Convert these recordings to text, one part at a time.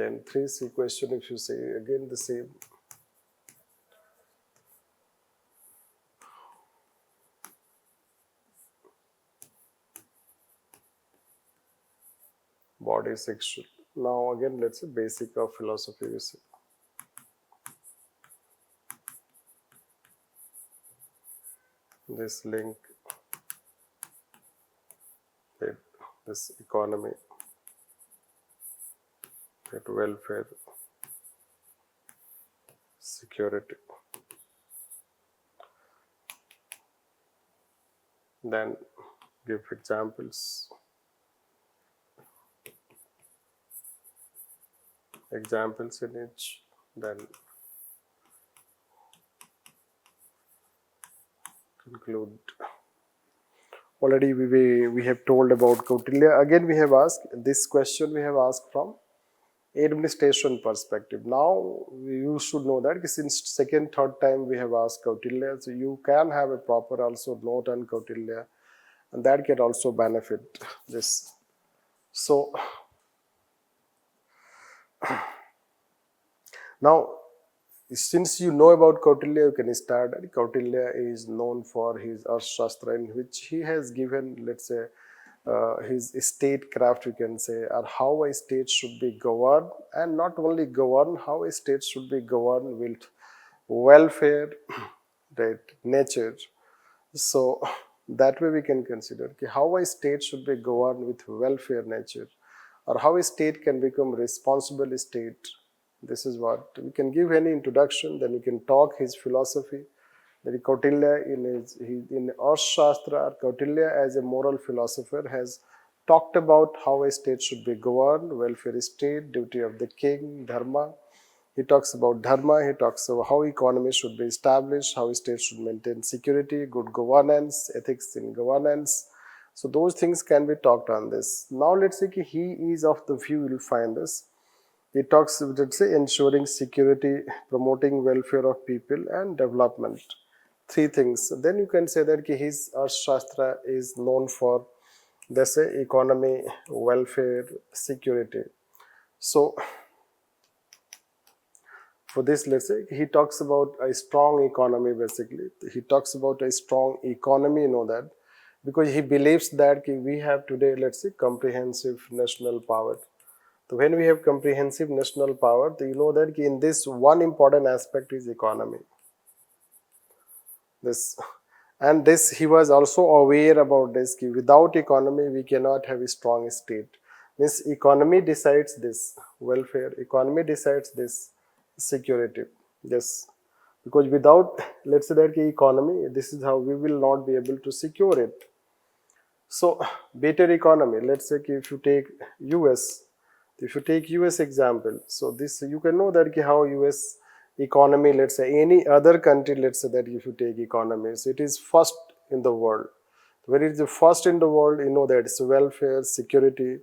Then 3C question, if you say again the same. Body sexual. Now again, let's say basic of philosophy we see. This link, this economy, that welfare, security. Then give examples. Examples in each. Then conclude. Already we have told about Kautilya. Again we have asked this question, we have asked from administration perspective. Now you should know that since second, third time we have asked Kautilya, so you can have a proper also note on Kautilya, and that can also benefit this. So now, since you know about Kautilya, you can start. Kautilya is known for his Arthashastra, in which he has given, let's say, his statecraft, we can say, or how a state should be governed, and not only governed, how a state should be governed with welfare, right, nature. So that way we can consider how a state should be governed with welfare nature, or how a state can become responsible state. This is what we can give any introduction, then we can talk his philosophy. That Kautilya in Arthashastra, Kautilya as a moral philosopher has talked about how a state should be governed, welfare state, duty of the king, dharma. He talks about dharma, he talks about how economy should be established, how a state should maintain security, good governance, ethics in governance. So those things can be talked on this. Now let's say he is of the view, you will find this. He talks, let's say, ensuring security, promoting welfare of people and development. 3 things. Then you can say that his Arthashastra is known for, let's say, economy, welfare, security. So for this, let's say, he talks about a strong economy basically. He talks about a strong economy, you know that, because he believes that we have today, let's say, comprehensive national power. So when we have comprehensive national power, you know that in this one important aspect is economy. And he was also aware about this, without economy we cannot have a strong state. Means economy decides this welfare, economy decides this security. Yes, because without, let's say that economy, this is how we will not be able to secure it. So better economy, let's say if you take US, if you take US example, so this you can know that how US economy, let's say any other country, let's say that if you take economy, so it is first in the world. Where is the first in the world, you know that it's welfare, security.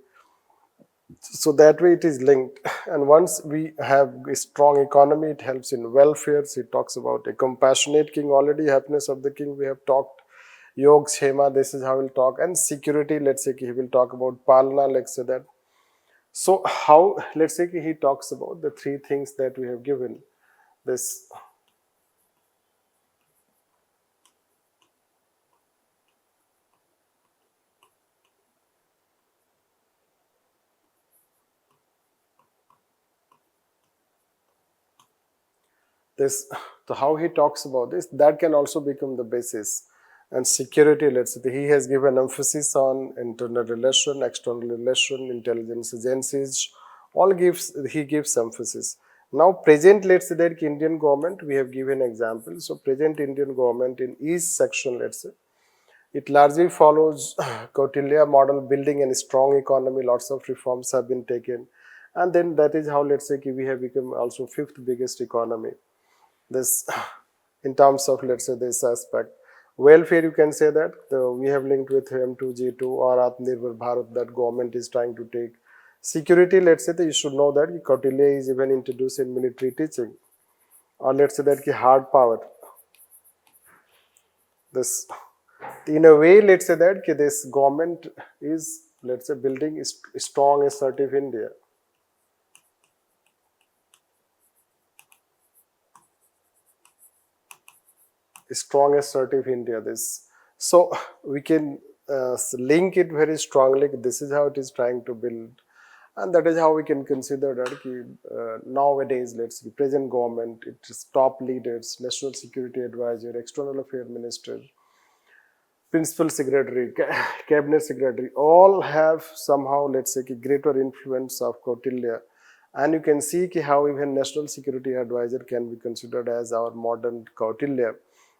So that way it is linked. And once we have a strong economy, it helps in welfare. So it talks about a compassionate king already, happiness of the king we have talked. Yog, Shema, this is how we'll talk. And security, let's say he will talk about Palana, let's say that. So how, let's say he talks about the 3 things that we have given. This so how he talks about this, that can also become the basis. And security, let's say he has given emphasis on internal relation, external relation, intelligence agencies, all he gives emphasis. Now present, let's say that Indian government, we have given examples. So present Indian government in each section, let's say, it largely follows Kautilya model, building a strong economy, lots of reforms have been taken. And then that is how, let's say, we have become also 5th biggest economy. This in terms of, let's say, this aspect. Welfare, you can say that we have linked with M2G2 or Atmanirbhar Bharat that government is trying to take. Security, let's say that you should know that Kautilya is even introduced in military teaching. Or let's say that hard power. This, in a way, let's say that this government is, let's say, building a strong, assertive India. strong assertive India. This, so we can link it very strongly. This is how it is trying to build, and that is how we can consider that nowadays, let's see, present government, its top leaders, National Security Advisor, External Affairs Minister, Principal Secretary, Cabinet Secretary, all have somehow, let's say, greater influence of Kautilya. And you can see how even National Security Advisor can be considered as our modern Kautilya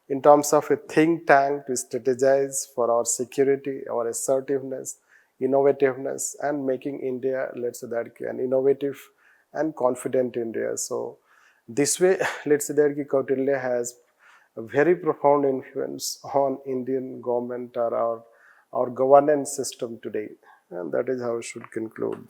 in terms of a think tank to strategize for our security, our assertiveness, innovativeness, and making India, let's say, that an innovative and confident India. So this way, let's say that Kautilya has a very profound influence on Indian government or our governance system today. And that is how I should conclude.